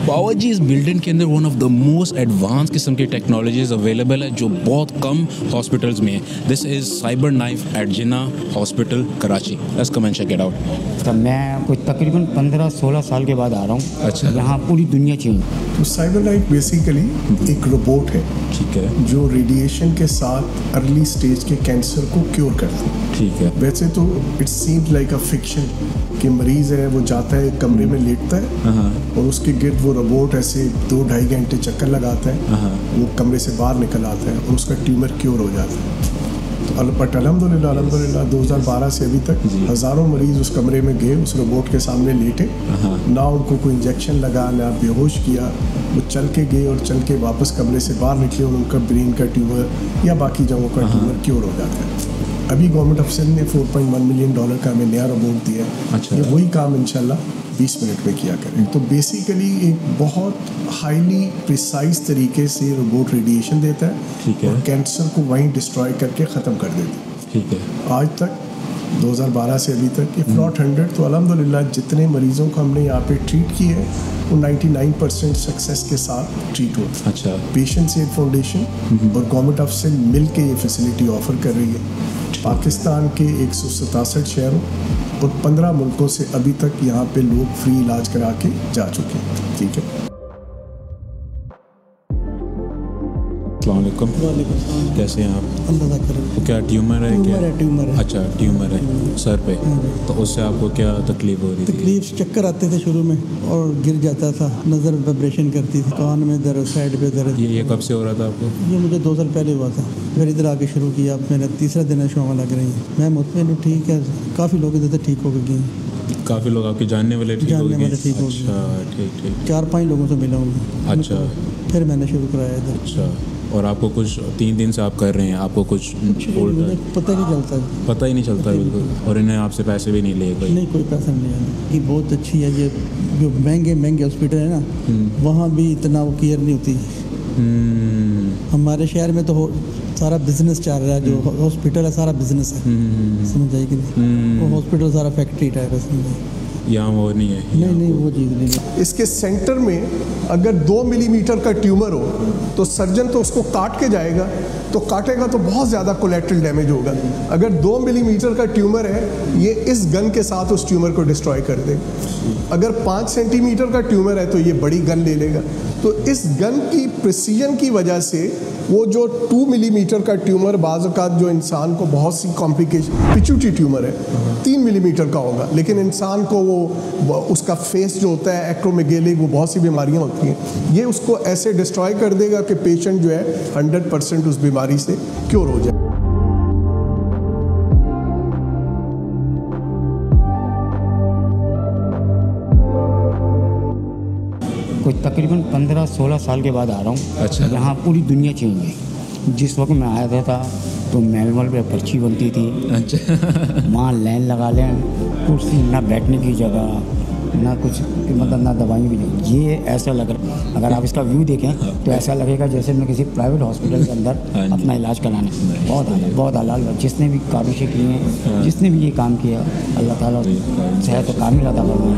पावरजी इस बिल्डिंग के अंदर one of the most advance किस्म की टेक्नोलॉजीज अवेलेबल है जो बहुत कम हॉस्पिटल्स में है। This is cyber knife at Jinnah hospital Karachi. Let's come and check it out. तो मैं कुछ तकरीबन 15-16 साल के बाद आ रहा हूँ। अच्छा। यहाँ पूरी दुनिया चेंज। तो साइबर नाइफ बेसिकली एक रोबोट है, ठीक है, जो रेडिएशन के साथ अर्ली स्टेज के कैंसर को क्योर करता है। ठीक है। वैसे तो it seems like a fiction कि मरीज है, वो जाता है कमरे में लेटता है और उसके गिर्द वो रोबोट ऐसे 2-2.5 घंटे चक्कर लगाता है, वो कमरे से बाहर निकल आता है और उसका ट्यूमर क्योर हो जाता है। बट अल्हम्दुलिल्लाह 2012 से अभी तक हज़ारों मरीज उस कमरे में गए, उस रोबोट के सामने लेटे, ना उनको कोई इंजेक्शन लगा, ना बेहोश किया, वो चल के गए और चल के वापस कमरे से बाहर निकले और उनका ब्रेन का ट्यूमर या बाकी जगहों का ट्यूमर क्योर हो जाता है। अभी गवर्नमेंट अफसर ने $4.1 मिलियन का हमें नया रोबोट दिया है। अच्छा। ये वही काम इंशाल्लाह 20 मिनट में किया करें। तो बेसिकली एक बहुत हाईली प्रिसाइज तरीके से रोबोट रेडिएशन देता है, ठीक है, और कैंसर को वहीं डिस्ट्रॉय करके ख़त्म कर देता है। ठीक है। आज तक 2012 से अभी तक इफ नॉट 100 तो अल्हम्दुलिल्लाह जितने मरीजों को हमने यहाँ पे ट्रीट किए हैं वो 99% सक्सेस के साथ ट्रीट होता है। अच्छा। पेशेंट सेव फाउंडेशन और गवर्नमेंट ऑफ सिंध मिल के ये फैसिलिटी ऑफर कर रही है। पाकिस्तान के 167 शहरों और 15 मुल्कों से अभी तक यहाँ पे लोग फ्री इलाज करा के जा चुके हैं। ठीक है। अस्सलामुअलैकुम। कैसे हैं आप? अल्लाह करें। तो क्या ट्यूमर है? ट्यूमर है। अच्छा, ट्यूमर है सर पे। तो उससे आपको क्या तकलीफ हो रही थी? तकलीफ चक्कर आते थे शुरू में और गिर जाता था, नज़र वाइब्रेशन करती थी, कान में दर्द, साइड पे दर्द। ये कब से हो रहा था आपको? ये मुझे 2 साल पहले हुआ था। फिर इधर आके शुरू किया, अब मेरा 3रा दिन है, शुआ लग रही है। मैं मुतमिन हूँ, ठीक है। काफ़ी लोग इधर से ठीक हो गए, काफ़ी लोग आपके जानने वाले ठीक हो गए? अच्छा, ठीक। 4-5 लोगों से मिला हूँ। अच्छा। फिर मैंने शुरू कराया इधर। अच्छा। और आपको कुछ 3 दिन से आप कर रहे हैं, आपको कुछ मुझे पता ही नहीं चलता। पता ही नहीं चलता बिल्कुल। और इन्हें आपसे पैसे भी नहीं लिए कोई? नहीं, कोई पैसा नहीं है। कि बहुत अच्छी है ये, जो महंगे हॉस्पिटल है ना, वहाँ भी इतना वो केयर नहीं होती। हमारे शहर में तो सारा बिजनेस चल रहा है, जो हॉस्पिटल है सारा बिजनेस है। समझ आई कि नहीं? वो हॉस्पिटल सारा फैक्ट्री टाइप है। यहाँ वो नहीं है। नहीं, वो चीज़ नहीं है। इसके सेंटर में अगर 2 मिलीमीटर का ट्यूमर हो तो सर्जन तो उसको काट के जाएगा, तो काटेगा तो बहुत ज़्यादा कोलेट्रल डैमेज होगा। अगर 2 मिलीमीटर का ट्यूमर है, ये इस गन के साथ उस ट्यूमर को डिस्ट्रॉय कर देगा। अगर 5 सेंटीमीटर का ट्यूमर है तो ये बड़ी गन ले लेगा। तो इस गन की प्रिसीजन की वजह से वो जो 2 मिलीमीटर का ट्यूमर, बाज़ औक़ात जो इंसान को बहुत सी कॉम्प्लिकेशन, पिट्यूटरी ट्यूमर है 3 मिलीमीटर का होगा, लेकिन इंसान को वो उसका फेस जो होता है एक्रोमेगेलिक, वो बहुत सी बीमारियां होती हैं, ये उसको ऐसे डिस्ट्रॉय कर देगा कि पेशेंट जो है 100% उस बीमारी से क्योर हो जाए। कुछ तकरीबन 15-16 साल के बाद आ रहा हूँ। अच्छा। यहाँ पूरी दुनिया चेंज है। जिस वक्त मैं आया था तो मैनुअल पे पर्ची बनती थी। अच्छा। वहाँ लाइन लगा लें, कुर्सी ना, बैठने की जगह ना, कुछ मतलब ना दवाई भी नहीं। ये ऐसा लग रहा, अगर आप इसका व्यू देखें तो ऐसा लगेगा जैसे मैं किसी प्राइवेट हॉस्पिटल के अंदर अपना इलाज कराने। बहुत हलाल। जिसने भी काबिशें की हैं, जिसने भी ये काम किया, अल्लाह ताला सेहत कामिल अता फरमाए।